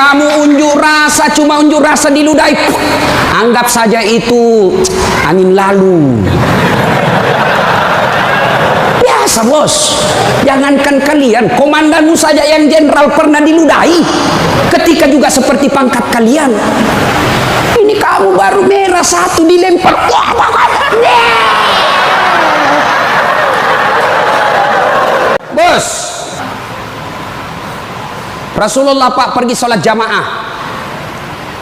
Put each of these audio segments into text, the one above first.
Kamu unjuk rasa, cuma unjuk rasa diludahi. Anggap saja itu angin lalu. Biasa bos. Jangankan kalian, komandanmu saja yang jenderal pernah diludahi. Ketika juga seperti pangkat kalian. Ini kamu baru merah satu dilempar. Bos, Rasulullah Pak pergi sholat jamaah,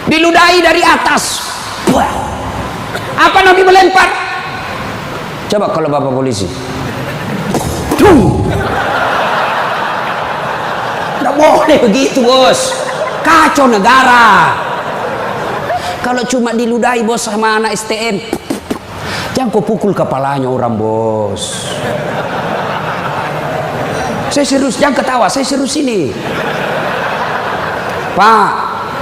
diludahi dari atas. Apa Nabi melempar? Coba kalau bapak polisi. Tidak boleh begitu bos, kacau negara. Kalau cuma diludahi bos sama anak STM, jangan kau pukul kepalanya orang bos. Saya serius, jangan ketawa, saya serius ini. Pak,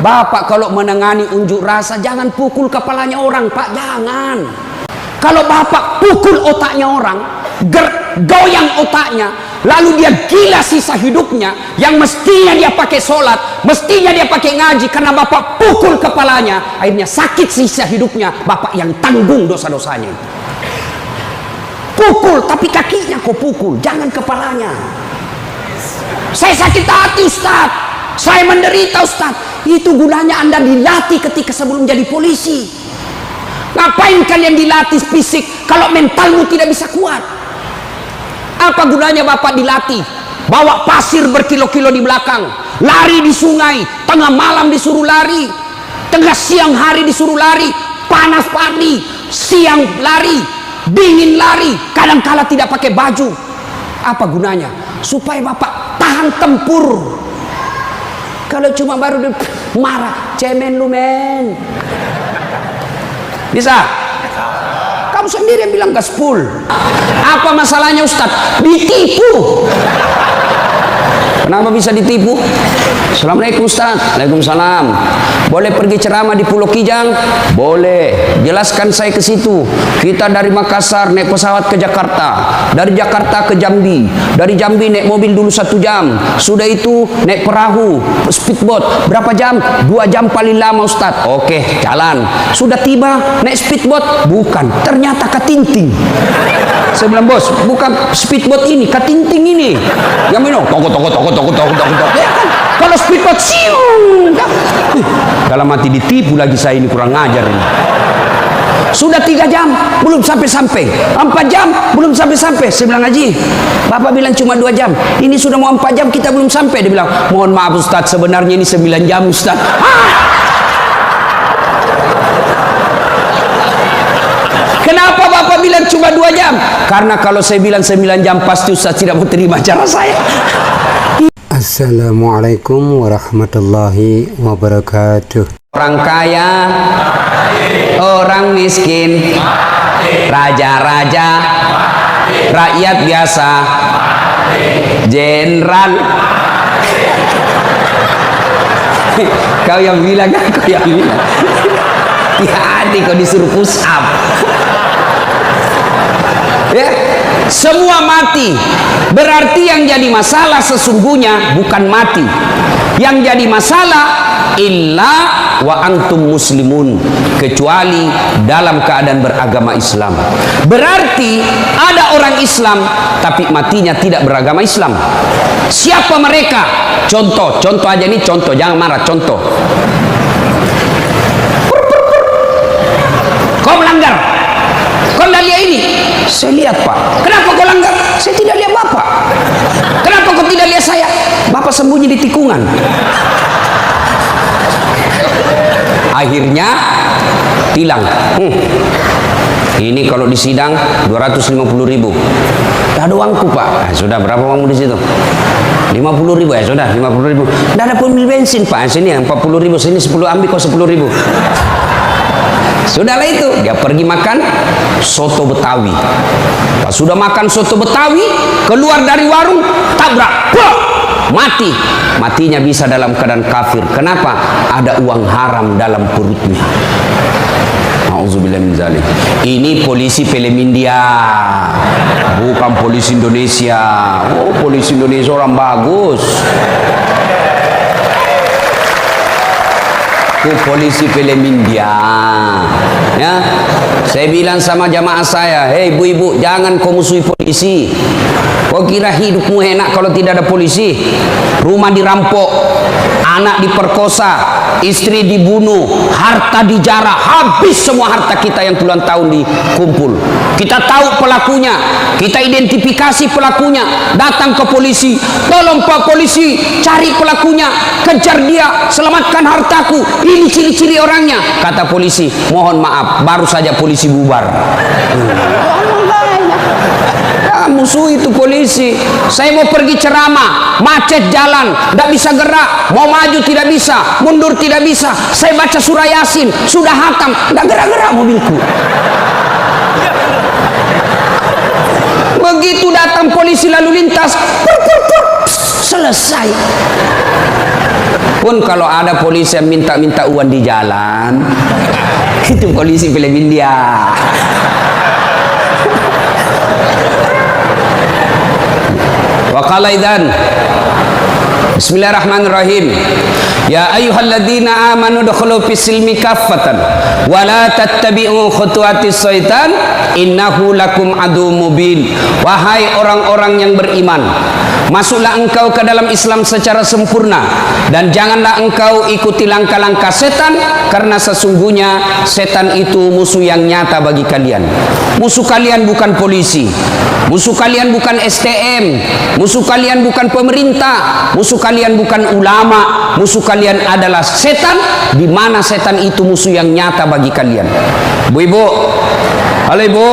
bapak kalau menangani unjuk rasa jangan pukul kepalanya orang, Pak, jangan. Kalau bapak pukul otaknya orang, goyang otaknya, lalu dia gila sisa hidupnya, yang mestinya dia pakai sholat, mestinya dia pakai ngaji, karena bapak pukul kepalanya, akhirnya sakit sisa hidupnya, bapak yang tanggung dosa-dosanya. Pukul, tapi kakinya kau pukul, jangan kepalanya. Saya sakit hati Ustaz, saya menderita Ustaz. Itu gunanya Anda dilatih ketika sebelum jadi polisi. Ngapain kalian dilatih fisik kalau mentalmu tidak bisa kuat? Apa gunanya bapak dilatih? Bawa pasir berkilo-kilo di belakang, lari di sungai, tengah malam disuruh lari, tengah siang hari disuruh lari, panas pagi, siang lari, dingin lari, kadang-kala tidak pakai baju. Apa gunanya? Supaya bapak tahan tempur. Kalau cuma baru marah, cemen lu men. Bisa? Kamu sendiri yang bilang gaspol. Apa masalahnya Ustadz? Ditipu. Kenapa bisa ditipu? Assalamualaikum Ustaz. Waalaikumsalam. Boleh pergi ceramah di Pulau Kijang? Boleh. Jelaskan saya ke situ. Kita dari Makassar naik pesawat ke Jakarta, dari Jakarta ke Jambi, dari Jambi naik mobil dulu 1 jam, sudah itu naik perahu speedboat berapa jam? 2 jam paling lama Ustaz. Oke, jalan. Sudah tiba naik speedboat? Bukan, ternyata katinting. Saya bilang bos, bukan speedboat ini, katinting ini. Yang minum toko. Ya kan? Kalau speedboat siung. Dalam hati ditipu lagi saya ini, kurang ngajar ini. Sudah 3 jam belum sampai-sampai, 4 jam belum sampai-sampai. Saya bilang Haji, Bapak bilang cuma 2 jam, ini sudah mau 4 jam kita belum sampai. Dia bilang mohon maaf Ustaz, sebenarnya ini 9 jam Ustaz. Kenapa Bapak bilang cuma 2 jam? Karena kalau saya bilang 9 jam pasti Ustaz tidak mau terima cara saya. Assalamualaikum warahmatullahi wabarakatuh. Orang kaya, orang miskin, raja-raja, rakyat biasa, jenderal. Kau yang bilang kan, kau yang bilang. Hati-hati kau disuruh push up. Ya, semua mati. Berarti yang jadi masalah sesungguhnya bukan mati. Yang jadi masalah illa wa antum muslimun, kecuali dalam keadaan beragama Islam. Berarti ada orang Islam tapi matinya tidak beragama Islam. Siapa mereka? Contoh aja nih, contoh, jangan marah, contoh. Kau melanggar, kau tidak lihat ini. Saya lihat Pak. Kenapa kau langgar? Saya tidak lihat Bapak. Kenapa kau tidak lihat saya? Bapak sembunyi di tikungan. Akhirnya tilang. Ini kalau di sidang 250.000. Tak ada uangku Pak. Sudah, berapa uangmu di situ? 50.000 ya sudah, 50.000. Tidak ada pun bensin Pak. Sini 40.000, sini 10, ambil kau 10.000. Sudahlah itu, dia pergi makan soto Betawi. Pas sudah makan soto Betawi, keluar dari warung, tabrak, mati. Matinya bisa dalam keadaan kafir. Kenapa? Ada uang haram dalam perutnya. Auzubillah min zalik. Ini polisi film India, bukan polisi Indonesia. Oh, polisi Indonesia orang bagus. Itu polisi film India. Ya, saya bilang sama jamaah saya, hei ibu-ibu, jangan kau musuhi polisi. Kau kira hidupmu enak kalau tidak ada polisi? Rumah dirampok, anak diperkosa, istri dibunuh, harta dijarah, habis semua harta kita yang puluhan tahun dikumpul. Kita tahu pelakunya, kita identifikasi pelakunya, datang ke polisi, tolong Pak Polisi, cari pelakunya, kejar dia, selamatkan hartaku, ini ciri-ciri orangnya. Kata polisi, mohon maaf, baru saja polisi bubar. Musuh itu polisi. Saya mau pergi ceramah, macet jalan, tidak bisa gerak, mau maju tidak bisa, mundur tidak bisa. Saya baca surah Yasin, sudah hatam, tidak gerak-gerak mobilku. Begitu datang polisi lalu lintas, selesai. Pun kalau ada polisi yang minta-minta uang di jalan, itu polisi film India. Waqala idzan Bismillahirrahmanirrahim. Ya ayyuhalladzina amanu dukhulu fis-silmi kaffatan wa la tattabi'u khutuwatis syaitan innahu lakum adu mubin. Wahai orang-orang yang beriman, masuklah engkau ke dalam Islam secara sempurna dan janganlah engkau ikuti langkah-langkah setan, karena sesungguhnya setan itu musuh yang nyata bagi kalian. Musuh kalian bukan polisi, musuh kalian bukan STM, musuh kalian bukan pemerintah, musuh kalian bukan ulama, musuh kalian adalah setan, di mana setan itu musuh yang nyata bagi kalian. Bu-ibu, halo ibu,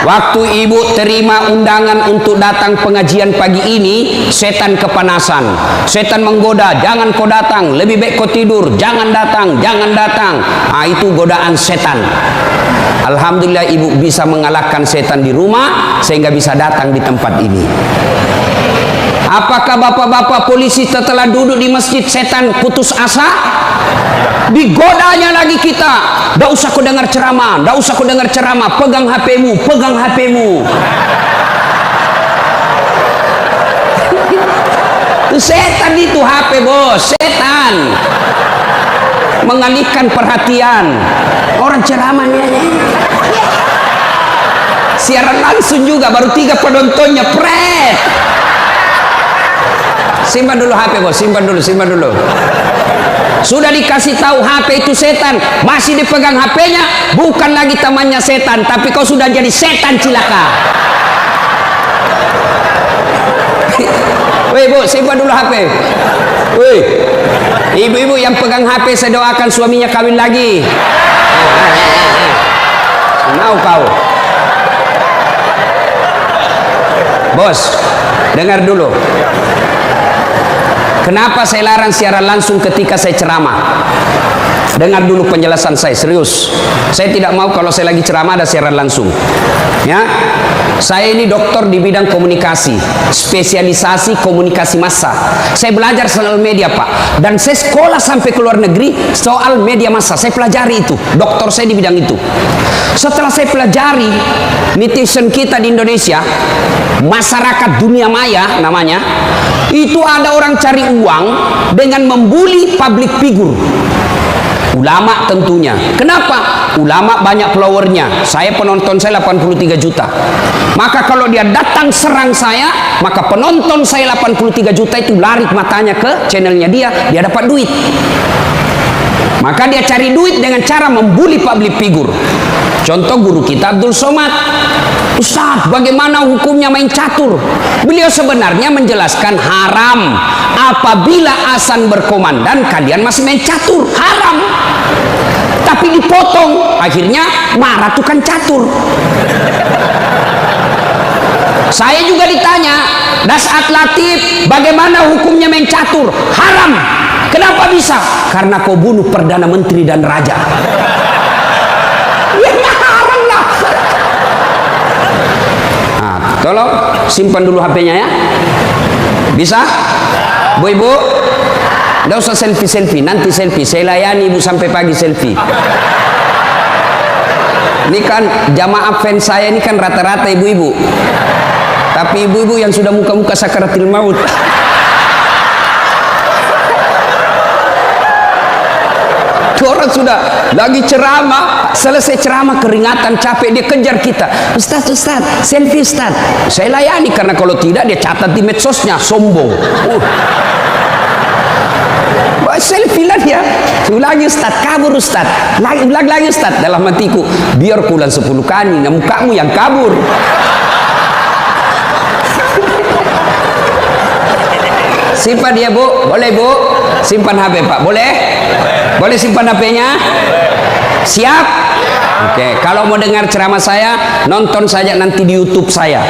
waktu ibu terima undangan untuk datang pengajian pagi ini, setan kepanasan, setan menggoda, jangan kau datang, lebih baik kau tidur, jangan datang, jangan datang. Itu godaan setan. Alhamdulillah ibu bisa mengalahkan setan di rumah sehingga bisa datang di tempat ini. Apakah bapak-bapak polisi setelah duduk di masjid setan putus asa? Digodanya lagi kita. Tidak usah kau dengar ceramah, tidak usah kau dengar ceramah, pegang HP-mu, pegang HP-mu. Itu setan itu HP bos, setan. Mengalihkan perhatian. Orang ceramahnya siaran langsung juga, baru 3 penontonnya, pret. Simpan dulu HP bos, simpan dulu, simpan dulu. Sudah dikasih tahu HP itu setan, masih dipegang HP-nya, bukan lagi temannya setan, tapi kau sudah jadi setan cilaka. Woi bu, simpan dulu HP. Woi, ibu-ibu yang pegang HP, saya doakan suaminya kawin lagi. Mau kau? Bos, dengar dulu. Kenapa saya larang siaran langsung ketika saya ceramah? Dengar dulu penjelasan saya, serius. Saya tidak mau kalau saya lagi ceramah ada siaran langsung. Ya, saya ini dokter di bidang komunikasi, spesialisasi komunikasi massa. Saya belajar soal media pak, dan saya sekolah sampai ke luar negeri soal media massa. Saya pelajari itu, dokter saya di bidang itu. Setelah saya pelajari netizen kita di Indonesia, masyarakat dunia maya namanya, itu ada orang cari uang dengan membuli public figure. Ulama tentunya. Kenapa? Ulama banyak followernya. Saya penonton saya 83 juta. Maka kalau dia datang serang saya, maka penonton saya 83 juta itu lari matanya ke channelnya dia dapat duit. Maka dia cari duit dengan cara membuli public figure. Contoh guru kita Abdul Somad. Ustaz, bagaimana hukumnya main catur? Beliau sebenarnya menjelaskan haram. Apabila azan berkomandan kalian masih main catur, haram. Tapi dipotong, akhirnya marah tukang catur. Saya juga ditanya, Dasat Latif, bagaimana hukumnya main catur? Haram. Kenapa bisa? Karena kau bunuh Perdana Menteri dan Raja. Ya haram lah. Nah, tolong simpan dulu HP-nya ya. Bisa? Bu ibu, tidak usah selfie-selfie, nanti selfie. Saya layani ibu sampai pagi selfie. Ini kan jamaah fans saya ini kan rata-rata ibu-ibu. Tapi ibu-ibu yang sudah muka-muka sakaratil maut. orang sudah lagi ceramah, selesai ceramah keringatan, capek, dia kejar kita. Ustaz, selfie Ustaz. Saya layani, karena kalau tidak dia catat di medsosnya, sombong. Selfie lah dia. Ulangi Ustaz, kabur Ustaz. Ulang lagi Ustaz. Dalam hatiku, biar kulan 10 kali, mukamu yang kabur. Simpan dia Bu, boleh Bu? Simpan HP Pak, boleh? Boleh simpan HP-nya? Siap? Oke, kalau mau dengar ceramah saya, nonton saja nanti di YouTube saya.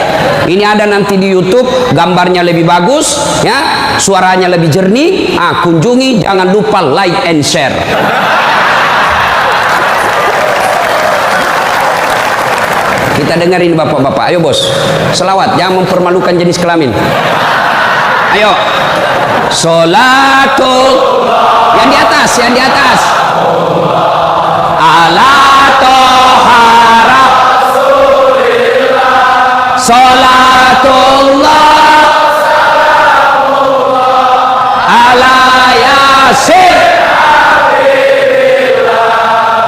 Ini ada nanti di YouTube, gambarnya lebih bagus, ya, suaranya lebih jernih. Kunjungi, jangan lupa like and share. Kita dengerin bapak-bapak, ayo bos, selawat, jangan mempermalukan jenis kelamin. Ayo, Sholatul, yang di atas, ala tohara Sholatullah ala yasin.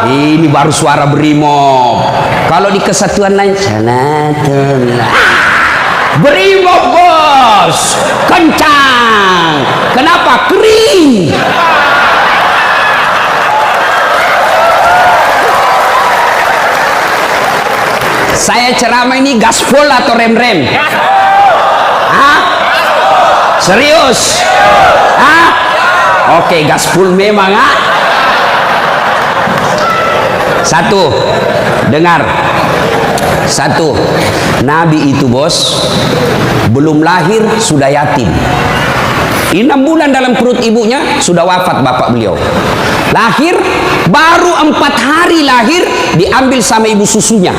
Ini baru suara brimob. Kalau di kesatuan lain, Sholatullah, brimob bos, kencang. Kenapa? Kering. Saya ceramah ini gaspol atau rem-rem? Hah? Serius? Hah? Oke, gaspol memang. Satu, dengar. Satu, Nabi itu bos, belum lahir sudah yatim. 6 bulan dalam perut ibunya sudah wafat bapak beliau. Lahir, baru 4 hari lahir diambil sama ibu susunya.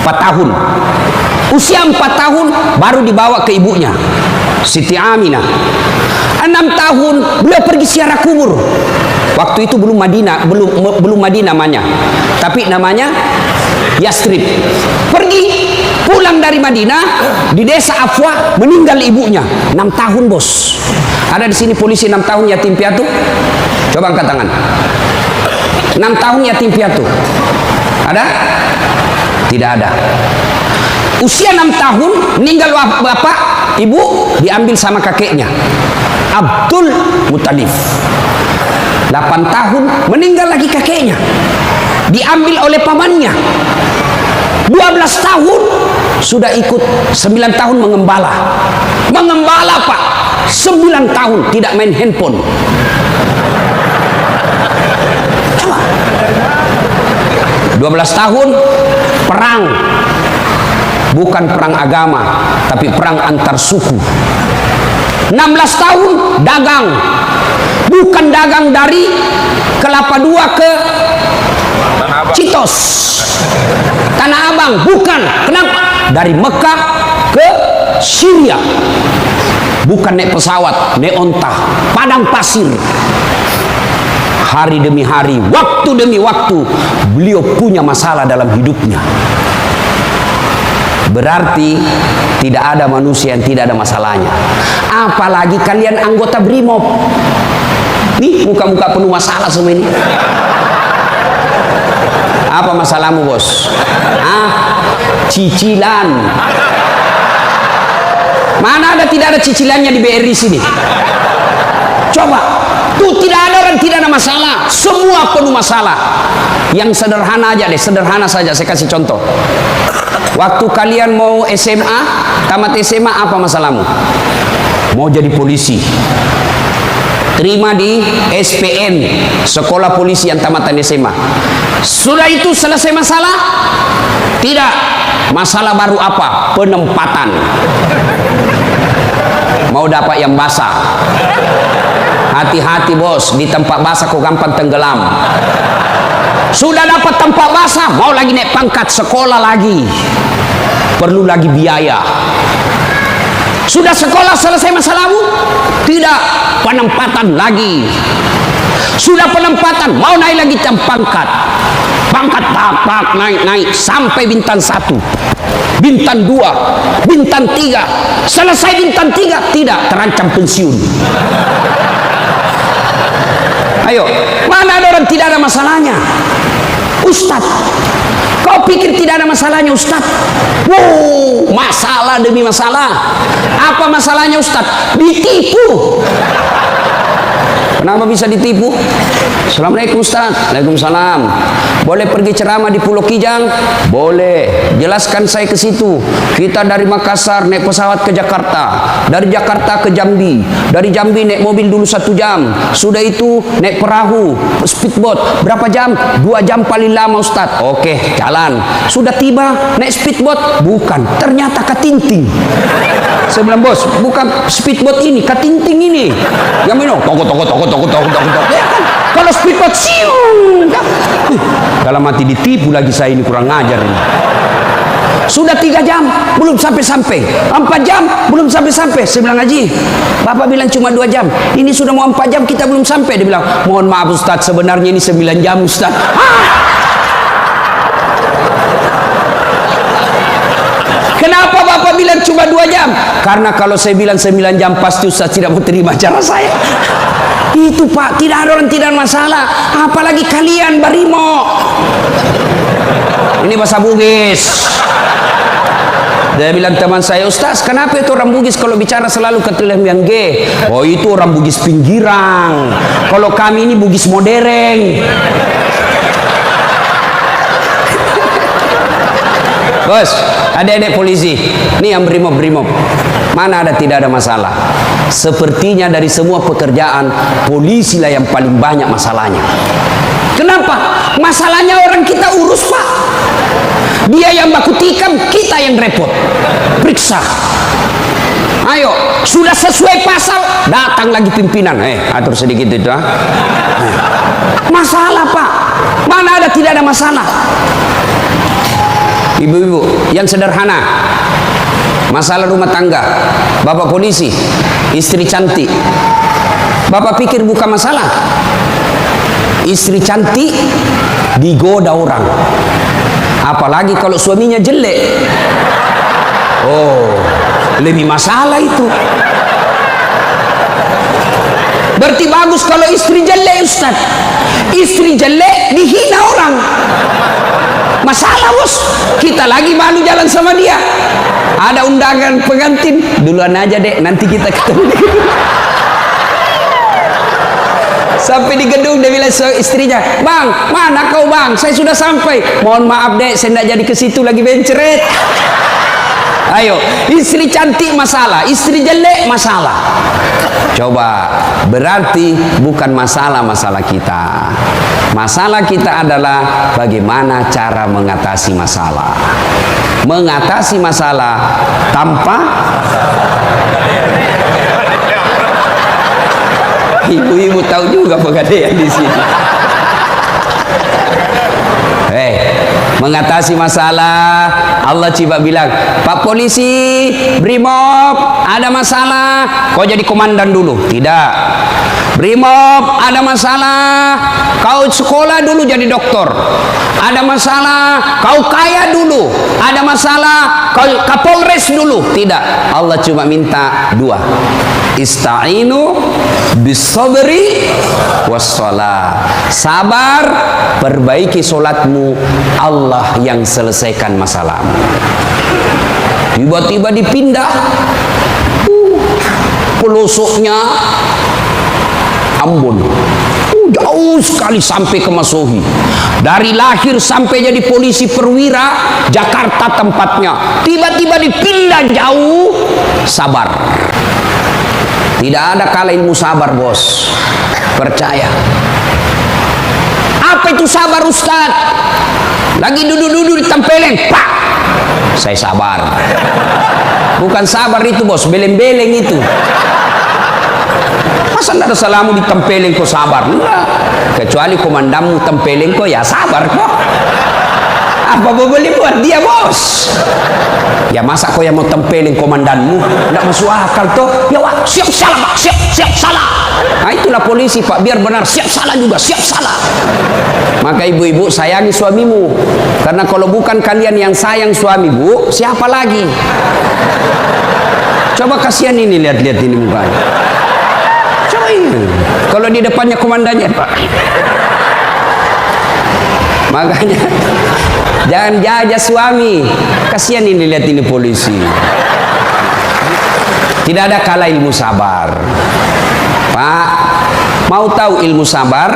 4 tahun. Usia 4 tahun baru dibawa ke ibunya, Siti Aminah. 6 tahun beliau pergi ziarah kubur. Waktu itu belum Madinah namanya, tapi namanya Yastrib. Pergi pulang dari Madinah, di desa Afwa meninggal ibunya. 6 tahun bos. Ada di sini polisi 6 tahun yatim piatu? Coba angkat tangan. 6 tahun yatim piatu. Ada? Tidak ada. Usia 6 tahun meninggal bapak, ibu diambil sama kakeknya, Abdul Muttalib. 8 tahun meninggal lagi kakeknya, diambil oleh pamannya. 12 tahun sudah ikut, 9 tahun mengembala Pak, 9 tahun tidak main handphone. Coba 12 tahun perang, bukan perang agama tapi perang antar suku. 16 tahun dagang, bukan dagang dari Kelapa II ke Citos, Tanah Abang, bukan. Kenapa? Dari Mekah ke Syria. Bukan naik pesawat, naik onta, padang pasir. Hari demi hari, waktu demi waktu, beliau punya masalah dalam hidupnya. Berarti tidak ada manusia yang tidak ada masalahnya. Apalagi kalian anggota Brimob. Nih muka-muka penuh masalah semua ini. Apa masalahmu bos? Cicilan. Mana ada tidak ada cicilannya di BRI sini? Coba, tuh tidak ada orang tidak ada masalah. Semua penuh masalah. Yang sederhana aja deh, sederhana saja. Saya kasih contoh. Waktu kalian mau SMA, tamat SMA, apa masalahmu? Mau jadi polisi. Terima di SPN, Sekolah Polisi yang tamatan SMA. Sudah itu selesai masalah? Tidak. Masalah baru apa? Penempatan. Mau dapat yang basah. Hati-hati bos, di tempat basah kok gampang tenggelam. Sudah dapat tempat basah, mau lagi naik pangkat, sekolah lagi. Perlu lagi biaya. Sudah sekolah selesai masalahmu? Tidak, penempatan lagi. Sudah penempatan, mau naik lagi pangkat. Pangkat tapak naik sampai bintang 1, bintang 2, bintang 3. Selesai bintang 3, tidak, terancam pensiun. Ayo, mana ada orang tidak ada masalahnya? Ustaz, kau pikir tidak ada masalahnya Ustaz? Masalah demi masalah. Apa masalahnya Ustaz? Ditipu. Kenapa bisa ditipu? Assalamualaikum Ustaz. Waalaikumsalam. Boleh pergi ceramah di Pulau Kijang? Boleh. Jelaskan saya ke situ. Kita dari Makassar naik pesawat ke Jakarta, dari Jakarta ke Jambi, dari Jambi naik mobil dulu 1 jam, sudah itu naik perahu, speedboat. Berapa jam? 2 jam paling lama Ustaz. Oke, jalan. Sudah tiba naik speedboat? Bukan, ternyata katinting. Saya bilang, bos, bukan speedboat ini, katinting ini. Yang minum, toko. Ya kan? Kalau speedboat, siung. Kalau mati ditipu lagi saya ini, kurang ngajar ini. Sudah 3 jam, belum sampai-sampai. 4 jam, belum sampai-sampai. Saya bilang, Haji, Bapak bilang cuma 2 jam. Ini sudah mau 4 jam, kita belum sampai. Dia bilang, mohon maaf Ustaz, sebenarnya ini 9 jam Ustaz. Kenapa Bapak bilang cuma 2 jam? Karena kalau saya bilang 9 jam, pasti Ustaz tidak mau terima cara saya. Itu Pak, tidak ada orang tidak masalah. Apalagi kalian Barimo. Ini bahasa Bugis. Dia bilang teman saya, Ustaz, kenapa itu orang Bugis kalau bicara selalu ke telem yang G? Oh, itu orang Bugis pinggirang. Kalau kami ini Bugis modern. Bos, adik-adik polisi, ini yang brimob. Mana ada tidak ada masalah? Sepertinya dari semua pekerjaan, polisi lah yang paling banyak masalahnya. Kenapa? Masalahnya orang kita urus Pak. Dia yang baku tikam, kita yang repot. Periksa. Ayo, sudah sesuai pasal, datang lagi pimpinan. Atur sedikit itu. Masalah Pak. Mana ada tidak ada masalah? Ibu-ibu yang sederhana, masalah rumah tangga, bapak polisi, istri cantik. Bapak pikir bukan masalah? Istri cantik digoda orang, apalagi kalau suaminya jelek. Oh, lebih masalah itu. Berarti bagus kalau istri jelek Ustaz. Istri jelek dihina orang. Masalah bos, kita lagi malu jalan sama dia. Ada undangan pengantin, duluan aja dek, nanti kita ketemu di gedung. Sampai di gedung dia bilang istrinya, Bang, mana kau Bang? Saya sudah sampai. Mohon maaf dek, saya tidak jadi ke situ lagi benceret. Ayo, istri cantik masalah, istri jelek masalah. Coba, berarti bukan masalah kita. Masalah kita adalah bagaimana cara mengatasi masalah. Mengatasi masalah tanpa ibu-ibu tahu juga pegadaian di sini. Mengatasi masalah, Allah coba bilang, Pak polisi, brimob, ada masalah, kau jadi komandan dulu. Tidak. Brimob, ada masalah, kau sekolah dulu jadi doktor. Ada masalah, kau kaya dulu. Ada masalah, kau kapolres dulu. Tidak. Allah cuma minta 2. Ista'inu bisabri wassalah. Sabar, perbaiki solatmu, Allah yang selesaikan masalahmu. Tiba-tiba dipindah pelosoknya Ambon, jauh sekali sampai ke Masohi. Dari lahir sampai jadi polisi perwira, Jakarta tempatnya. Tiba-tiba dipindah jauh. Sabar. Tidak ada kala ilmu sabar bos. Percaya. Apa itu sabar Ustaz? Lagi duduk-duduk di tempeleng, pak. Saya sabar. Bukan sabar itu bos, beleng-beleng itu. Masa tidak ada salamu di tempeleng kok sabar? Enggak. Kecuali komandanmu tempeleng kok ya sabar kok. Apa boleh buat dia bos? Ya masa kau yang mau tempelin komandanmu? Tidak masuk akal toh. Ya wah, siap salah pak, siap salah. Nah itulah polisi pak, biar benar siap salah juga, siap salah. Maka ibu-ibu sayangi suamimu, karena kalau bukan kalian yang sayang suami bu, siapa lagi? Coba kasihan ini, lihat-lihat ini mukanya. Coba Kalau di depannya komandannya, Pak. Makanya jangan jajah suami. Kasihan ini, lihat ini polisi. Tidak ada kalah ilmu sabar. Pak, mau tahu ilmu sabar?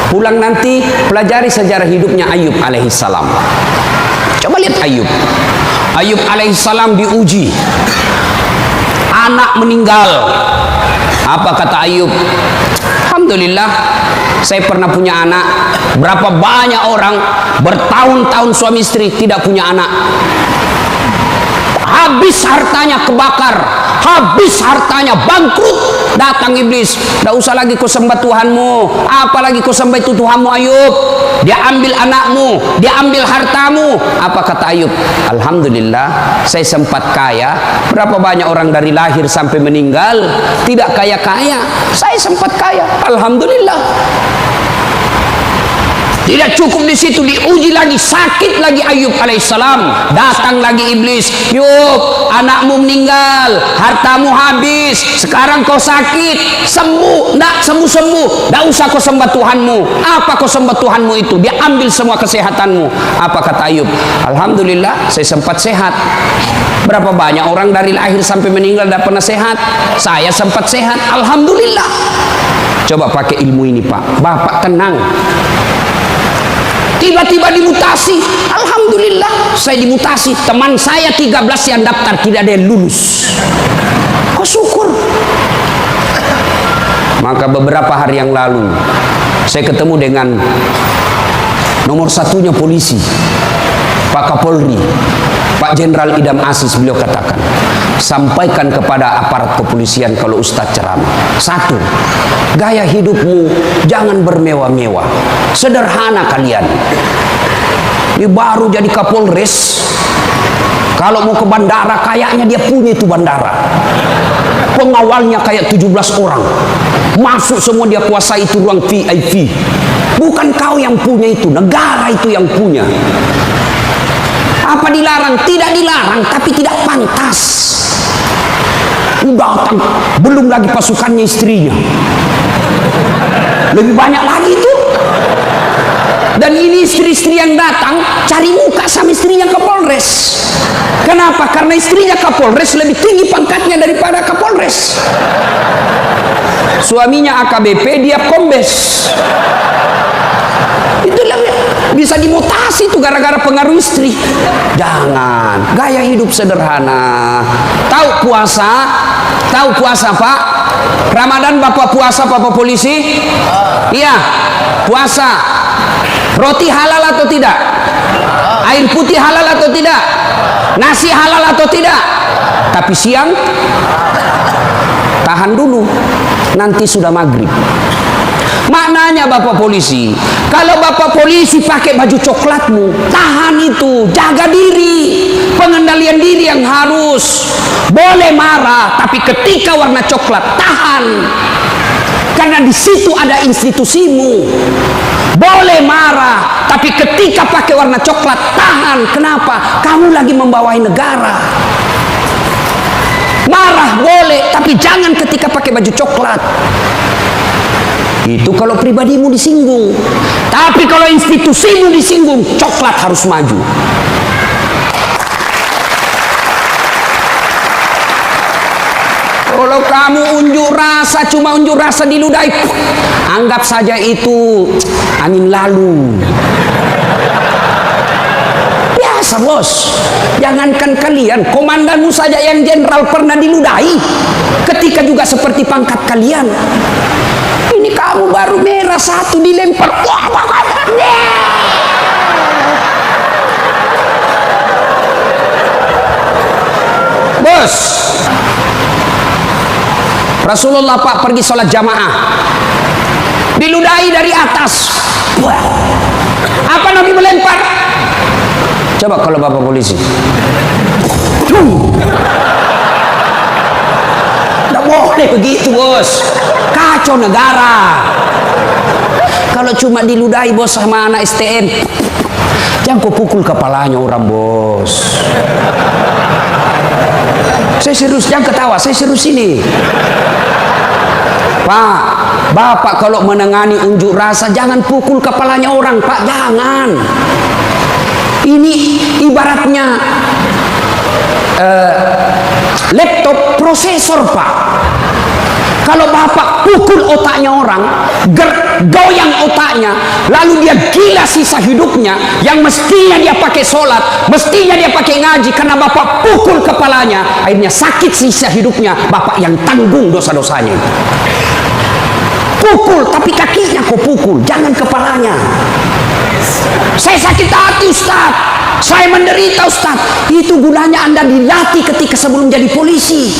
Pulang nanti pelajari sejarah hidupnya Ayub alaihissalam. Coba lihat Ayub. Ayub alaihissalam diuji. Anak meninggal. Apa kata Ayub? Alhamdulillah, saya pernah punya anak. Berapa banyak orang bertahun-tahun suami istri tidak punya anak. Habis hartanya kebakar, habis hartanya bangkrut. Datang iblis, tidak usah lagi kau sembah Tuhanmu, apalagi kau sembah itu Tuhanmu Ayub. Dia ambil anakmu, dia ambil hartamu. Apa kata Ayub? Alhamdulillah, saya sempat kaya. Berapa banyak orang dari lahir sampai meninggal tidak kaya-kaya, saya sempat kaya. Alhamdulillah. Tidak cukup di situ, diuji lagi, sakit lagi Ayub alaihissalam. Datang lagi iblis, Yub, anakmu meninggal, hartamu habis, sekarang kau sakit, sembuh, nak sembuh-sembuh, tidak usah kau sembah Tuhanmu. Apa kau sembah Tuhanmu itu? Dia ambil semua kesehatanmu. Apa kata Ayub? Alhamdulillah, saya sempat sehat. Berapa banyak orang dari lahir sampai meninggal tidak pernah sehat? Saya sempat sehat, alhamdulillah. Coba pakai ilmu ini, Pak. Bapak tenang. Tiba-tiba dimutasi, alhamdulillah saya dimutasi. Teman saya 13 yang daftar tidak ada yang lulus. Kok syukur? Maka beberapa hari yang lalu saya ketemu dengan nomor satunya polisi, Pak Kapolri, Pak Jenderal Idam Aziz. Beliau katakan, sampaikan kepada aparat kepolisian kalau Ustadz ceramah. 1, gaya hidupmu jangan bermewah-mewah, sederhana kalian. Ini baru jadi Kapolres, kalau mau ke bandara kayaknya dia punya itu bandara. Pengawalnya kayak 17 orang, masuk semua, dia kuasai itu ruang VIP. Bukan kau yang punya itu, negara itu yang punya. Apa dilarang? Tidak dilarang, tapi tidak pantas. Datang, belum lagi pasukannya istrinya, lebih banyak lagi itu. Dan ini istri-istri yang datang cari muka sama istrinya Kapolres. Kenapa? Karena istrinya Kapolres lebih tinggi pangkatnya daripada Kapolres. Suaminya AKBP, dia Kombes. Itulah bisa dimutasi itu gara-gara pengaruh istri. Jangan, gaya hidup sederhana. Tahu puasa? Tahu puasa, Pak? Ramadan Bapak puasa, Bapak polisi? Iya, puasa. Roti halal atau tidak? Air putih halal atau tidak? Nasi halal atau tidak? Tapi siang tahan dulu, nanti sudah maghrib. Maknanya Bapak polisi, kalau Bapak polisi pakai baju coklatmu, tahan itu, jaga diri, pengendalian diri yang harus. Boleh marah, tapi ketika warna coklat, tahan. Karena di situ ada institusimu. Boleh marah, tapi ketika pakai warna coklat, tahan. Kenapa? Kamu lagi membawai negara. Marah boleh, tapi jangan ketika pakai baju coklat. Itu kalau pribadimu disinggung. Tapi kalau institusimu disinggung, coklat harus maju. Kalau kamu unjuk rasa, cuma unjuk rasa diludahi, anggap saja itu angin lalu. Biasa, bos. Jangankan kalian, komandanmu saja yang jenderal pernah diludahi. Ketika juga seperti pangkat kalian. Ini kamu baru merah satu dilempar. Bos, Rasulullah Pak pergi sholat jamaah, diludahi dari atas. Apa Nabi melempar? Coba kalau Bapak polisi. Tidak boleh begitu, bos. Kacau negara. Kalau cuma diludahi bos sama anak STM, jangan kau pukul kepalanya orang, bos. Saya serius, jangan ketawa, saya serius ini. Pak, Bapak kalau menangani unjuk rasa jangan pukul kepalanya orang, Pak, jangan. Ini ibaratnya laptop prosesor, Pak. Kalau Bapak pukul otaknya orang, goyang otaknya, lalu dia gila sisa hidupnya, yang mestinya dia pakai sholat, mestinya dia pakai ngaji, karena Bapak pukul kepalanya, akhirnya sakit sisa hidupnya, Bapak yang tanggung dosa-dosanya. Pukul, tapi kakinya kau pukul, jangan kepalanya. Saya sakit hati, Ustaz, saya menderita, Ustaz. Itu gunanya Anda dilatih ketika sebelum jadi polisi.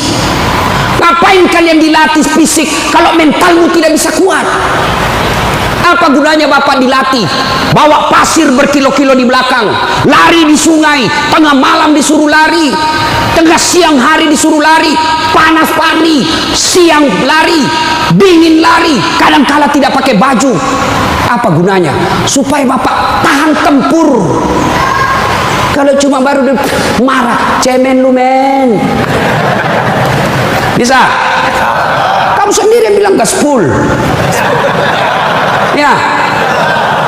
Ngapain kalian dilatih fisik kalau mentalmu tidak bisa kuat? Apa gunanya Bapak dilatih? Bawa pasir berkilo-kilo di belakang, lari di sungai, tengah malam disuruh lari, tengah siang hari disuruh lari, panas lari, siang lari, dingin lari, kadang-kala tidak pakai baju. Apa gunanya? Supaya Bapak tahan tempur. Kalau cuma baru marah, cemen lu men. Bisa? Kamu sendiri yang bilang gaspol. Ya.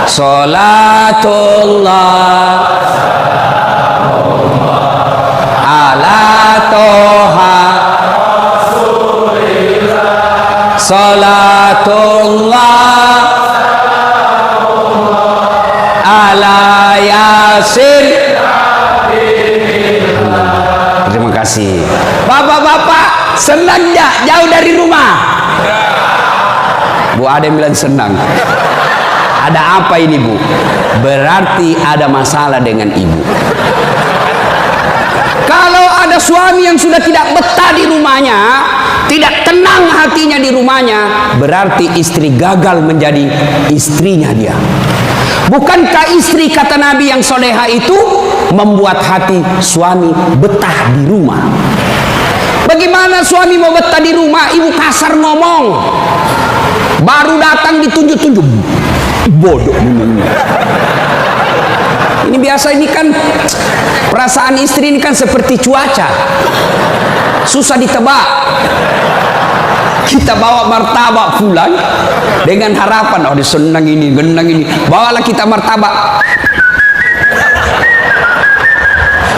Salatullah ala toha salatullah ala yasin. Terima kasih. Bapak-bapak, senang gak jauh dari rumah? Bu, ada yang bilang senang. Ada apa ini, Bu? Berarti ada masalah dengan ibu. Kalau ada suami yang sudah tidak betah di rumahnya, tidak tenang hatinya di rumahnya, berarti istri gagal menjadi istrinya dia. Bukankah istri, kata Nabi yang soleha itu, membuat hati suami betah di rumah? Bagaimana suami mau betah di rumah? Ibu kasar ngomong, baru datang ditunjuk-tunjuk, bodoh. Ini biasa, ini kan perasaan istri ini kan seperti cuaca, susah ditebak. Kita bawa martabak pulang dengan harapan, oh senang ini, genang ini, bawalah kita martabak.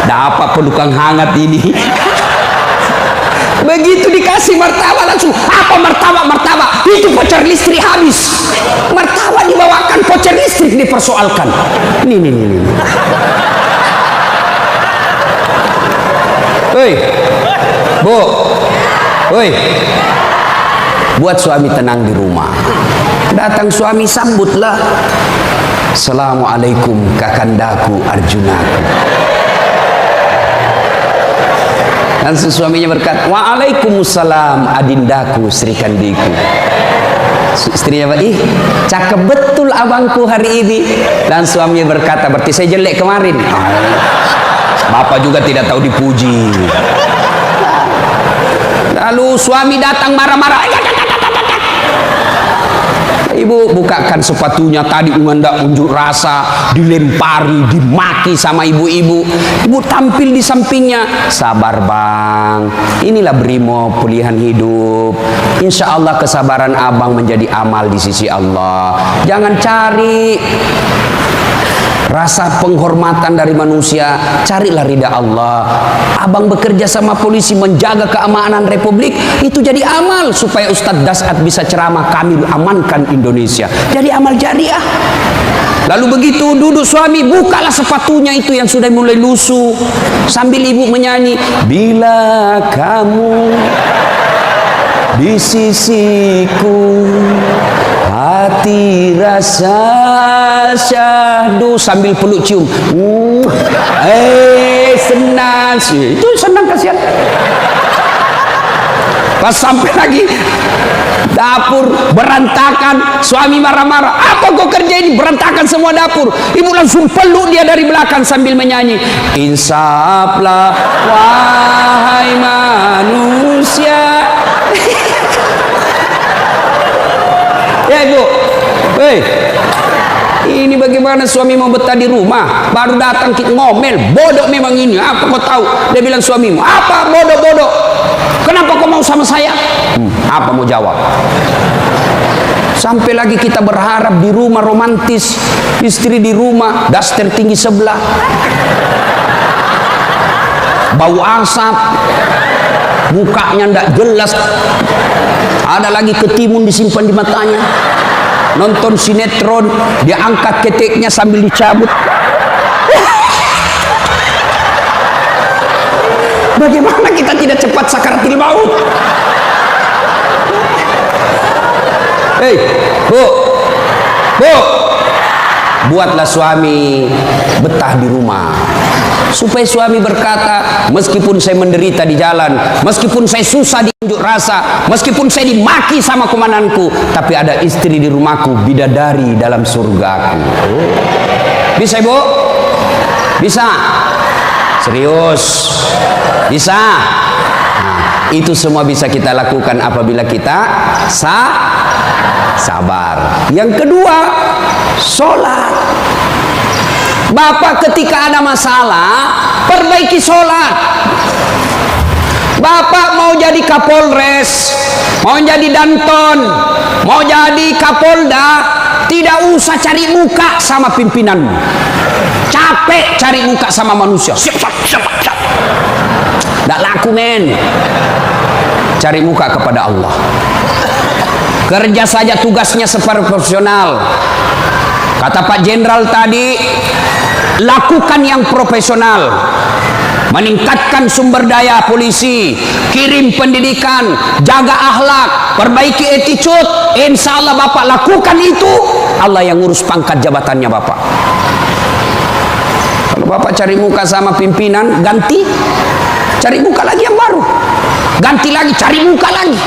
Dapat pelukan hangat ini. Begitu dikasih martabak langsung, apa martabak? Itu voucher listrik habis. Martabak dibawakan, voucher listrik dipersoalkan. Nih. Hei, Bu, hei, buat suami tenang di rumah. Datang suami, sambutlah. Assalamualaikum kakandaku Arjunaku. Dan suaminya berkata, waalaikumsalam adindaku Sri Kandiku. Istrinya berkata, ih cakep betul abangku hari ini. Dan suaminya berkata, berarti saya jelek kemarin. Bapak juga tidak tahu dipuji. Lalu suami datang marah-marah. Ibu bukakan sepatunya, tadi mendak unjuk rasa, dilempari, dimaki sama ibu-ibu. Ibu tampil di sampingnya, sabar bang, inilah brimo pilihan hidup. Insya Allah kesabaran abang menjadi amal di sisi Allah. Jangan cari rasa penghormatan dari manusia, carilah ridha Allah. Abang bekerja sama polisi menjaga keamanan Republik, itu jadi amal supaya Ustadz Dasat bisa ceramah, kami amankan Indonesia. Jadi amal jariah. Lalu begitu duduk suami, bukalah sepatunya itu yang sudah mulai lusuh, sambil ibu menyanyi, bila kamu di sisiku, hati rasa syahdu, sambil peluk cium. Senang sih, itu senang, kasihan. Pas sampai lagi dapur berantakan, suami marah-marah, apa kau kerja ini, berantakan semua dapur. Ibu langsung peluk dia dari belakang sambil menyanyi, insaflah wahai manusia. Ya ibu, hei, Ini bagaimana suami mau betah di rumah, baru datang kita ngomel, bodoh memang ini. Apa kau tahu? Dia bilang suamimu, apa bodoh-bodoh? Kenapa kau mau sama saya? Apa mau jawab? Sampai lagi kita berharap di rumah romantis, istri di rumah, daster tinggi sebelah, bau asap, mukanya ndak jelas, ada lagi ketimun disimpan di matanya. Nonton sinetron, dia angkat keteknya sambil dicabut. Bagaimana kita tidak cepat sakaratul maut? Hei, bu, buatlah suami betah di rumah, supaya suami berkata, meskipun saya menderita di jalan, meskipun saya susah diunjuk rasa, meskipun saya dimaki sama komandanku, tapi ada istri di rumahku, bidadari dalam surgaku. Bisa ibu? Bisa? Serius? Bisa? Nah, itu semua bisa kita lakukan apabila kita sabar. Yang kedua, sholat. Bapak ketika ada masalah, perbaiki sholat. Bapak mau jadi Kapolres, mau jadi Danton, mau jadi Kapolda, tidak usah cari muka sama pimpinanmu. Capek cari muka sama manusia. Siap. Tidak laku men. Cari muka kepada Allah. Kerja saja tugasnya seperti profesional. Kata Pak Jenderal tadi, lakukan yang profesional. Meningkatkan sumber daya polisi, kirim pendidikan, jaga akhlak, perbaiki attitude. Insya Allah Bapak lakukan itu, Allah yang ngurus pangkat jabatannya Bapak. Kalau Bapak cari muka sama pimpinan, ganti, cari muka lagi yang baru, ganti lagi, cari muka lagi.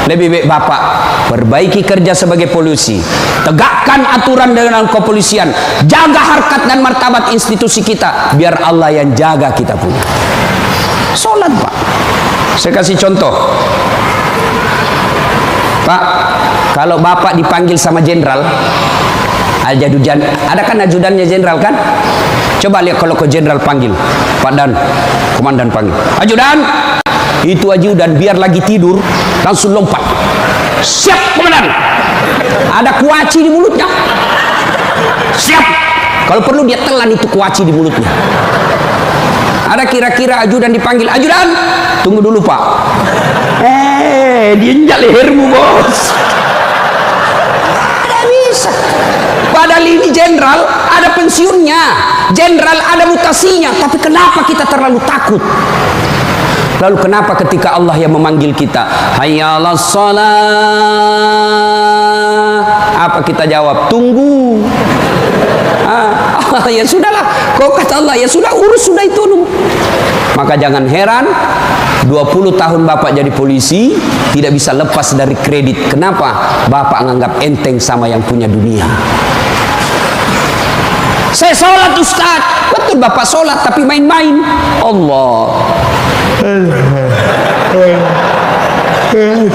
Lebih baik Bapak perbaiki kerja sebagai polisi, tegakkan aturan dengan kepolisian, jaga harkat dan martabat institusi kita, biar Allah yang jaga kita punya. Sholat Pak. Saya kasih contoh Pak, kalau Bapak dipanggil sama jenderal, Al-Jadujan, ada kan ajudannya jenderal kan? Coba lihat kalau ke jenderal panggil, Pak Dan, komandan panggil, ajudan, itu ajudan biar lagi tidur langsung lompat, siap komandan, ada kuaci di mulutnya, siap, kalau perlu dia telan itu kuaci di mulutnya. Ada kira-kira ajudan dipanggil, ajudan, tunggu dulu Pak, diinjak lehermu bos. Tidak bisa. Padahal ini jenderal ada pensiunnya, jenderal ada mutasinya, tapi kenapa kita terlalu takut? Lalu kenapa ketika Allah yang memanggil kita, hayya 'alas shalah, apa kita jawab? Tunggu. Ya sudahlah, kau kata Allah, ya sudah, urus sudah itu. Maka jangan heran 20 tahun Bapak jadi polisi tidak bisa lepas dari kredit. Kenapa? Bapak menganggap enteng sama yang punya dunia. Saya sholat Ustaz, betul Bapak sholat tapi main-main. Allah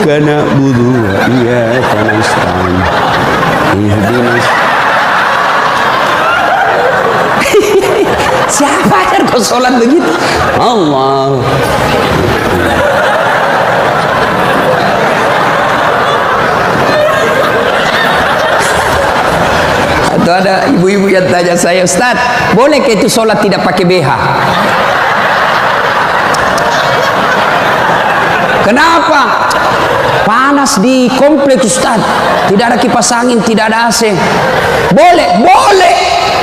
karena budu, iya karena Islam. Siapa yang kau sholat begitu? Allah. Atau ada ibu-ibu yang tanya saya, Ustaz, boleh ke itu sholat tidak pakai BH? Kenapa? Panas di kompleks Ustaz, tidak ada kipas angin, tidak ada AC. Boleh, boleh,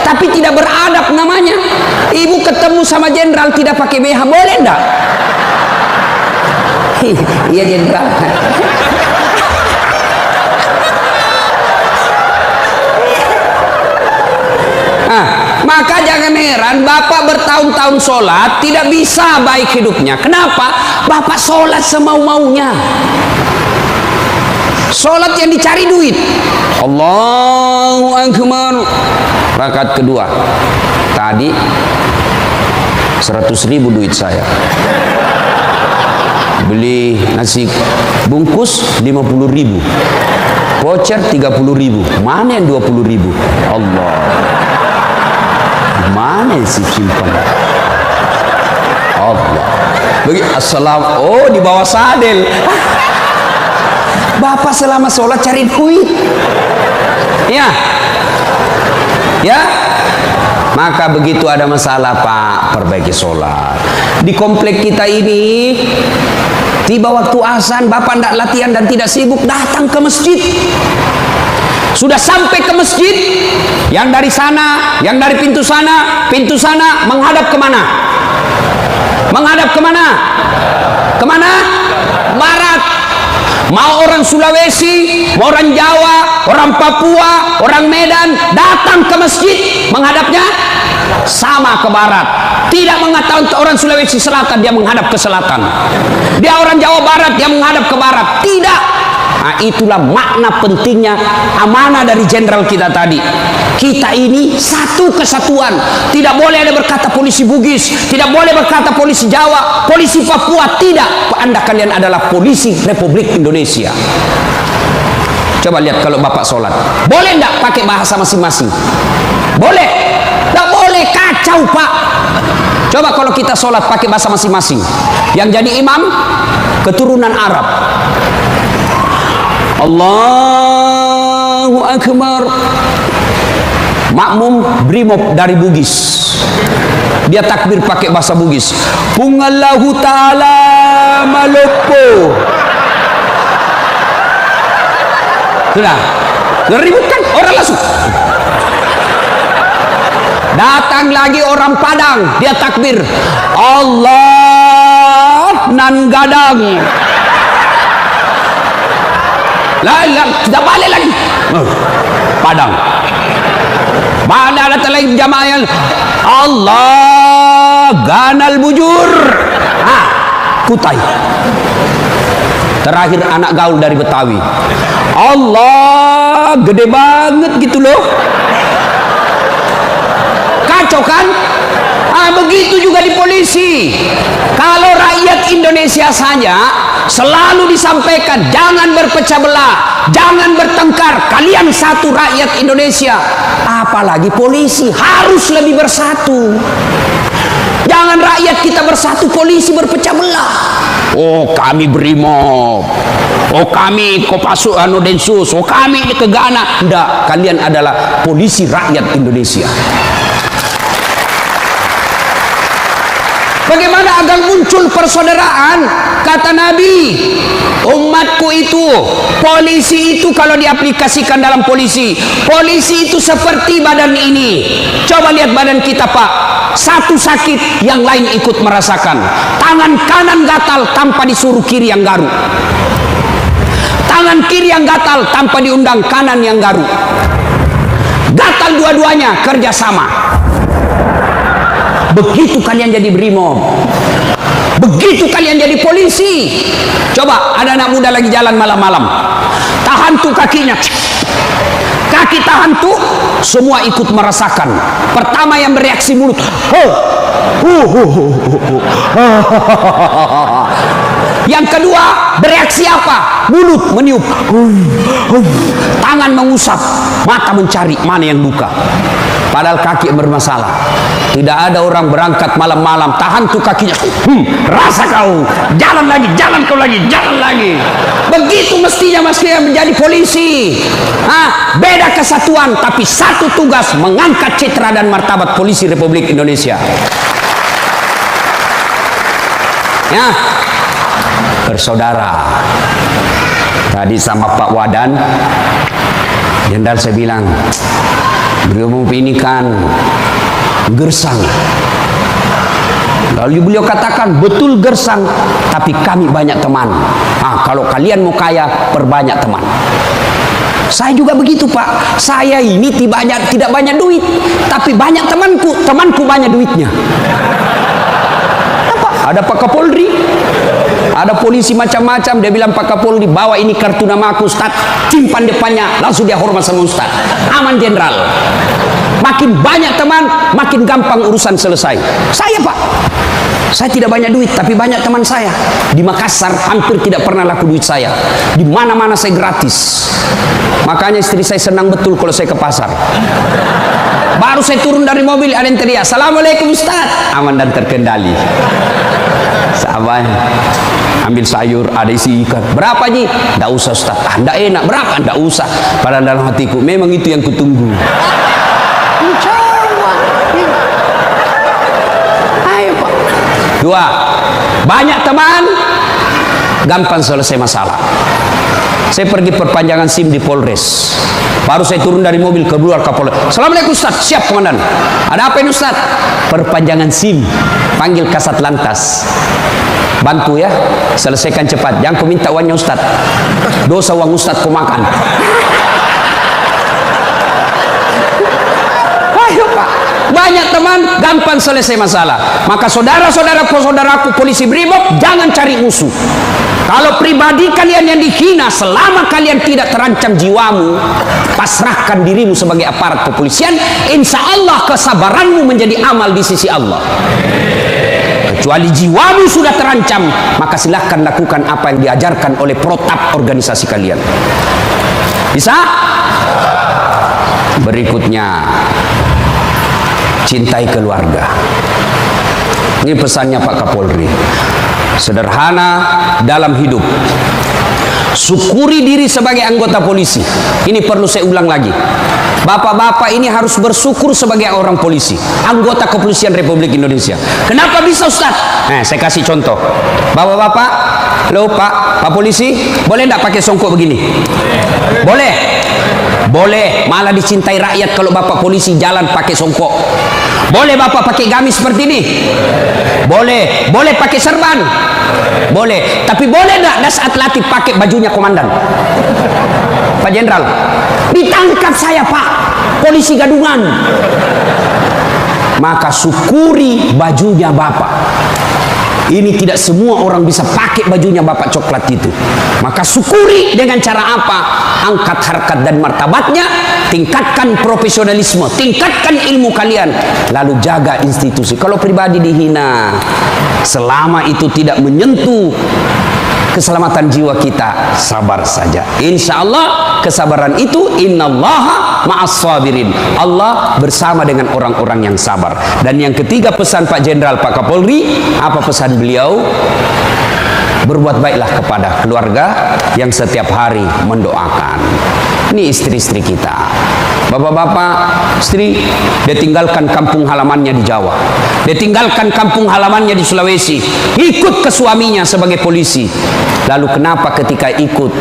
tapi tidak beradab namanya. Ibu ketemu sama jenderal tidak pakai BH, boleh enggak? Iya jenderal. Maka jangan heran Bapak bertahun-tahun sholat tidak bisa baik hidupnya. Kenapa? Bapak sholat semau-maunya. Sholat yang dicari duit. Allahu Akbar. Rakaat kedua. Tadi 100.000 duit saya. Beli nasi bungkus 50.000. voucher 30.000. Mana yang 20.000? Allah. Mana sih simpan? Allah. Assalam. Oh, di bawah sadel. Bapak selama sholat cari duit. Ya. Ya. Maka begitu ada masalah, Pak, perbaiki sholat. Di komplek kita ini, tiba waktu azan, Bapak tidak latihan dan tidak sibuk, datang ke masjid. Sudah sampai ke masjid, yang dari sana, yang dari pintu sana, menghadap kemana? Menghadap kemana? Kemana? Barat. Mau orang Sulawesi, mau orang Jawa, orang Papua, orang Medan, datang ke masjid, menghadapnya sama ke barat. Tidak mengatakan orang Sulawesi Selatan, dia menghadap ke selatan. Dia orang Jawa Barat, dia menghadap ke barat. Tidak. Nah, itulah makna pentingnya amanah dari jenderal kita tadi. Kita ini satu kesatuan. Tidak boleh ada berkata polisi Bugis, tidak boleh berkata polisi Jawa, polisi Papua. Tidak. Anda kalian adalah polisi Republik Indonesia. Coba lihat kalau Bapak sholat, boleh enggak pakai bahasa masing-masing? Boleh? Enggak boleh, kacau, Pak. Coba kalau kita sholat pakai bahasa masing-masing. Yang jadi imam keturunan Arab. Allahu Akbar. Makmum brimob dari Bugis, dia takbir pakai bahasa Bugis. Pungallahu ta'ala malopo. Sudah ribut kan orang langsung. Datang lagi orang Padang, dia takbir Allah nan gadang. Lah, kita balik lagi. Padang. Mana ada lain jamaah yang Allah ganal bujur. Kutai. Terakhir anak gaul dari Betawi. Allah gede banget gitu loh. Kacau kan? Begitu juga di polisi. Kalau rakyat Indonesia saja selalu disampaikan jangan berpecah belah, jangan bertengkar, kalian satu rakyat Indonesia. Apalagi polisi harus lebih bersatu. Jangan rakyat kita bersatu, polisi berpecah belah. Oh, kami Brimob, oh kami Kopassus Densus, oh kami Kegana. Enggak, kalian adalah polisi rakyat Indonesia. Bagaimana agar muncul persaudaraan? Kata Nabi, umatku itu, polisi itu kalau diaplikasikan dalam polisi itu seperti badan ini. Coba lihat badan kita, Pak. Satu sakit, yang lain ikut merasakan. Tangan kanan gatal tanpa disuruh kiri yang garuk. Tangan kiri yang gatal tanpa diundang kanan yang garuk. Gatal dua-duanya, kerjasama. Begitu kalian jadi brimob, begitu kalian jadi polisi. Coba ada anak muda lagi jalan malam-malam, tahan tuh kakinya, kaki tahan tuh, semua ikut merasakan. Pertama yang bereaksi mulut, yang kedua bereaksi apa? Mulut meniup, tangan mengusap, mata mencari mana yang luka. Padahal kaki yang bermasalah. Tidak ada orang berangkat malam-malam tahan tuh kakinya, rasa kau, jalan lagi, jalan kau lagi, jalan lagi. Begitu mestinya menjadi polisi. Beda kesatuan tapi satu tugas, mengangkat citra dan martabat polisi Republik Indonesia. Ya, bersaudara. Tadi sama Pak Wadan, Jenderal saya bilang, Brimob ini kan gersang. Lalu beliau katakan, betul gersang, tapi kami banyak teman. Kalau kalian mau kaya, perbanyak teman. Saya juga begitu, Pak. Saya ini tidak banyak duit, tapi banyak temanku. Temanku banyak duitnya. Ada Pak Kapolri, ada polisi macam-macam. Dia bilang, Pak Kapolri, bawa ini kartu nama aku, Ustaz, simpan depannya, langsung dia hormat sama Ustaz. Aman jenderal. Makin banyak teman, makin gampang urusan selesai. Saya Pak, saya tidak banyak duit, tapi banyak teman saya. Di Makassar hampir tidak pernah laku duit saya. Di mana-mana saya gratis. Makanya istri saya senang betul kalau saya ke pasar. Baru saya turun dari mobil, ada yang teriak, "Assalamualaikum Ustaz." Aman dan terkendali. Sahabat, ambil sayur, ada isi ikan. "Berapa Ji?" "Nggak usah Ustaz." "Ah, nggak enak." "Berapa?" "Nggak usah." Padahal dalam hatiku, memang itu yang kutunggu. Ayo Pak. Dua, banyak teman, gampang selesai masalah. Saya pergi perpanjangan SIM di Polres. Baru saya turun dari mobil, keluar Kapolres. "Assalamualaikum Ustaz." "Siap komandan." "Ada apa ini Ustaz?" "Perpanjangan SIM." Panggil Kasat Lantas. "Bantu ya, selesaikan cepat. Jangan kau minta uangnya Ustaz. Dosa uang Ustaz kau makan." Ayo Pak, banyak teman, gampang selesai masalah. Maka saudaraku polisi Brimob, jangan cari musuh. Kalau pribadi kalian yang dihina, selama kalian tidak terancam jiwamu, pasrahkan dirimu sebagai aparat kepolisian. Insya Allah kesabaranmu menjadi amal di sisi Allah. Kecuali jiwamu sudah terancam, maka silahkan lakukan apa yang diajarkan oleh protap organisasi kalian. Bisa? Berikutnya, cintai keluarga. Ini pesannya Pak Kapolri. Sederhana dalam hidup. Syukuri diri sebagai anggota polisi. Ini perlu saya ulang lagi. Bapak-bapak ini harus bersyukur sebagai orang polisi, anggota kepolisian Republik Indonesia. Kenapa bisa Ustaz? Saya kasih contoh. Bapak-bapak, lo Pak polisi, boleh enggak pakai songkok begini? Boleh. Boleh, malah dicintai rakyat kalau Bapak polisi jalan pakai songkok. Boleh Bapak pakai gamis seperti ini? Boleh. Boleh pakai serban? Boleh. Tapi boleh enggak saat latih pakai bajunya komandan? Pak Jenderal, ditangkap saya Pak, polisi gadungan. Maka syukuri bajunya Bapak. Ini tidak semua orang bisa pakai bajunya Bapak coklat itu. Maka syukuri dengan cara apa? Angkat harkat dan martabatnya, tingkatkan profesionalisme, tingkatkan ilmu kalian, lalu jaga institusi. Kalau pribadi dihina, selama itu tidak menyentuh keselamatan jiwa kita, sabar saja. Insya Allah kesabaran itu, innallaha ma'as sabirin. Allah bersama dengan orang-orang yang sabar. Dan yang ketiga pesan Pak Jenderal, Pak Kapolri, apa pesan beliau? Berbuat baiklah kepada keluarga yang setiap hari mendoakan. Ini istri-istri kita. Bapak-bapak, istri, dia tinggalkan kampung halamannya di Jawa. Dia tinggalkan kampung halamannya di Sulawesi. Ikut ke suaminya sebagai polisi. Lalu kenapa ketika ikut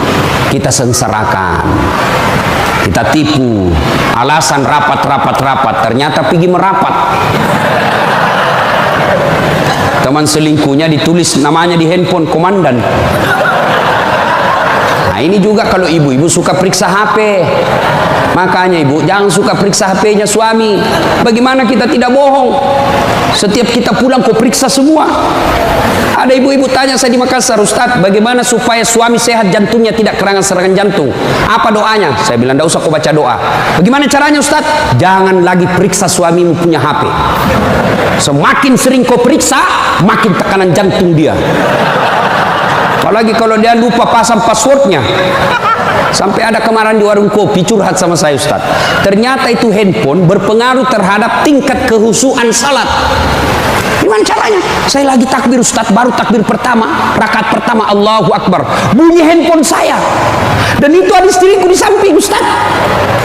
kita sengsarakan? Kita tipu. Alasan rapat. Ternyata pergi merapat. Teman selingkuhnya ditulis namanya di handphone komandan. Nah ini juga kalau ibu-ibu suka periksa HP. Makanya ibu jangan suka periksa HP-nya suami. Bagaimana kita tidak bohong? Setiap kita pulang kau periksa semua. Ada ibu-ibu tanya saya di Makassar, "Ustaz, bagaimana supaya suami sehat jantungnya tidak serangan jantung? Apa doanya?" Saya bilang, "Tidak usah kau baca doa." "Bagaimana caranya Ustaz?" "Jangan lagi periksa suamimu punya HP. Semakin sering kau periksa, makin tekanan jantung dia. Apalagi kalau dia lupa pasang passwordnya." Sampai ada kemarin di warung kopi curhat sama saya, Ustaz. Ternyata itu handphone berpengaruh terhadap tingkat kehusuan salat. Gimana caranya? Saya lagi takbir Ustaz, baru takbir pertama, rakaat pertama Allahu Akbar, bunyi handphone saya. Dan itu ada istriku di samping Ustaz.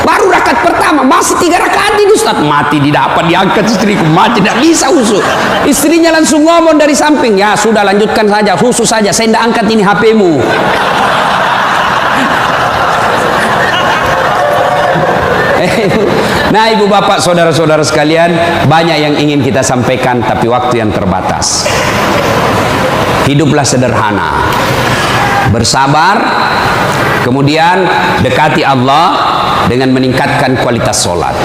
Baru rakaat pertama, masih 3 rakaat ini Ustaz. Mati didapat, diangkat istriku, mati tidak bisa husu. Istrinya langsung ngomong dari samping, "Ya sudah lanjutkan saja, husu saja, saya tidak angkat ini HP-mu." Nah ibu bapak saudara-saudara sekalian, banyak yang ingin kita sampaikan tapi waktu yang terbatas. Hiduplah sederhana, bersabar, kemudian dekati Allah dengan meningkatkan kualitas sholat.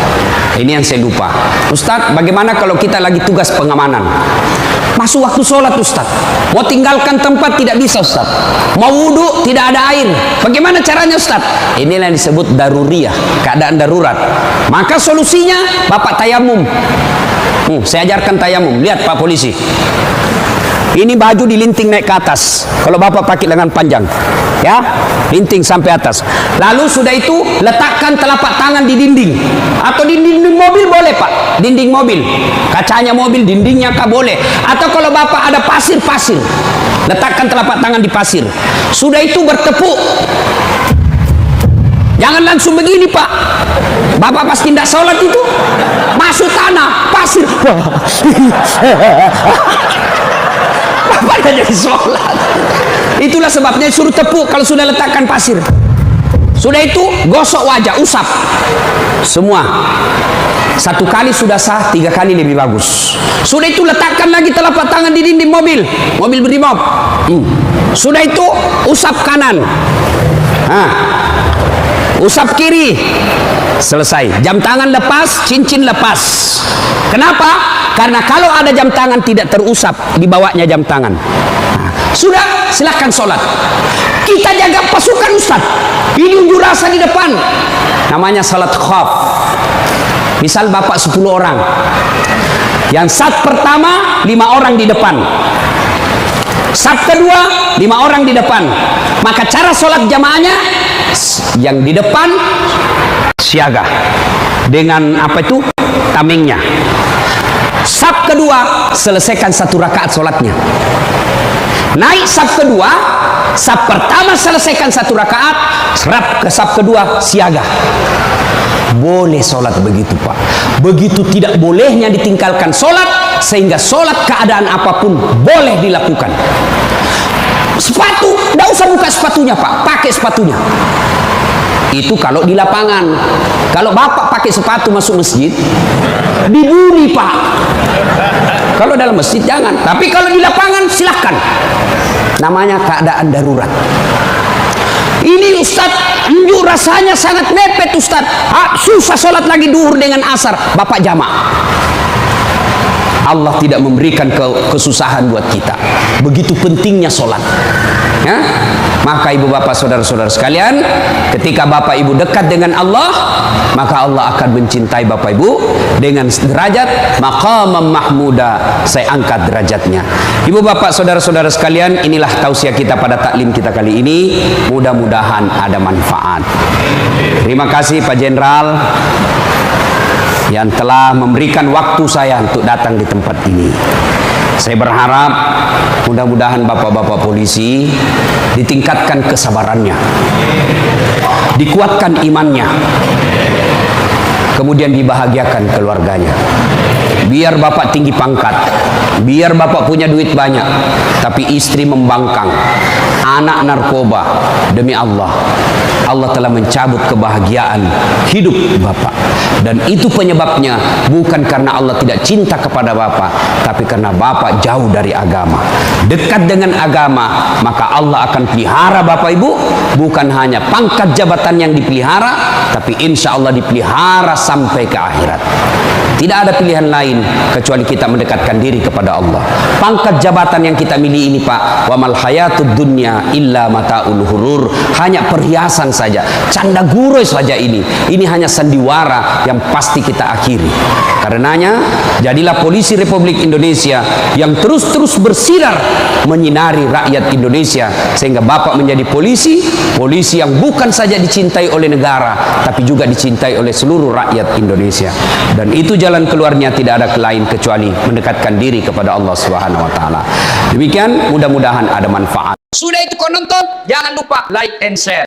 Ini yang saya lupa. Ustadz, bagaimana kalau kita lagi tugas pengamanan? Masuk waktu sholat Ustaz, mau tinggalkan tempat tidak bisa Ustaz, mau wudhu tidak ada air, bagaimana caranya Ustaz? Inilah yang disebut daruriyah, keadaan darurat. Maka solusinya Bapak tayamum. Saya ajarkan tayamum. Lihat Pak Polisi, ini baju dilinting naik ke atas. Kalau Bapak pakai lengan panjang, ya, linting sampai atas. Lalu sudah itu letakkan telapak tangan di dinding, atau di dinding mobil boleh Pak, dinding mobil, kacanya mobil, dindingnya kah boleh. Atau kalau Bapak ada pasir, letakkan telapak tangan di pasir. Sudah itu bertepuk. Jangan langsung begini Pak. Bapak pasti tidak sholat itu, masuk tanah, pasir. Bapak tidak jadi sholat. Itulah sebabnya suruh tepuk kalau sudah letakkan pasir. Sudah itu gosok wajah, usap semua. 1 kali sudah sah, 3 kali lebih bagus. Sudah itu letakkan lagi telapak tangan di dinding mobil berimob. Sudah itu usap kanan, usap kiri, selesai. Jam tangan lepas, cincin lepas. Kenapa? Karena kalau ada jam tangan tidak terusap, dibawanya jam tangan. Sudah, silahkan sholat. Kita jaga pasukan Ustaz. Ini unjuk rasa di depan. Namanya salat khaf. Misal Bapak 10 orang. Yang sat pertama 5 orang di depan. Sat kedua 5 orang di depan. Maka cara sholat jamaahnya, yang di depan siaga dengan apa itu, tamengnya. Saf kedua selesaikan 1 rakaat sholatnya. Naik saf kedua, saf pertama selesaikan 1 rakaat, serap ke saf kedua siaga. Boleh sholat begitu Pak. Begitu tidak bolehnya ditinggalkan sholat, sehingga sholat keadaan apapun boleh dilakukan. Sepatu, tidak usah buka sepatunya Pak, pakai sepatunya. Itu kalau di lapangan. Kalau Bapak pakai sepatu masuk masjid, dibuli Pak. Kalau dalam masjid jangan, tapi kalau di lapangan silahkan. Namanya keadaan darurat. Ini Ustaz, unjuk rasanya sangat mepet Ustaz. Susah sholat lagi duhur dengan asar. Bapak jamak. Allah tidak memberikan kesusahan buat kita. Begitu pentingnya sholat, ya? Maka ibu bapak saudara-saudara sekalian, ketika bapak ibu dekat dengan Allah, maka Allah akan mencintai bapak ibu dengan derajat maqamam mahmuda. Saya angkat derajatnya. Ibu bapak saudara-saudara sekalian, inilah tausiah kita pada taklim kita kali ini. Mudah-mudahan ada manfaat. Terima kasih Pak Jenderal yang telah memberikan waktu saya untuk datang di tempat ini. Saya berharap mudah-mudahan bapak-bapak polisi ditingkatkan kesabarannya, dikuatkan imannya, kemudian dibahagiakan keluarganya. Biar bapak tinggi pangkat, biar bapak punya duit banyak, tapi istri membangkang, anak narkoba, demi Allah, Allah telah mencabut kebahagiaan hidup bapak. Dan itu penyebabnya bukan karena Allah tidak cinta kepada bapak, tapi karena bapak jauh dari agama. Dekat dengan agama, maka Allah akan pelihara bapak ibu. Bukan hanya pangkat jabatan yang dipelihara, tapi insya Allah dipelihara sampai ke akhirat. Tidak ada pilihan lain kecuali kita mendekatkan diri kepada Allah. Pangkat jabatan yang kita miliki ini Pak, wa mal hayatud dunya illa mataul ghurur, hanya perhiasan saja, canda gurui saja ini. Ini hanya sandiwara yang pasti kita akhiri. Karenanya jadilah polisi Republik Indonesia yang terus-terus bersinar menyinari rakyat Indonesia, sehingga bapak menjadi polisi yang bukan saja dicintai oleh negara, tapi juga dicintai oleh seluruh rakyat Indonesia. Dan itu jalan keluarnya tidak ada lain kecuali mendekatkan diri kepada Allah Subhanahu wa taala. Demikian, mudah-mudahan ada manfaat. Sudah itu kau nonton, jangan lupa like and share.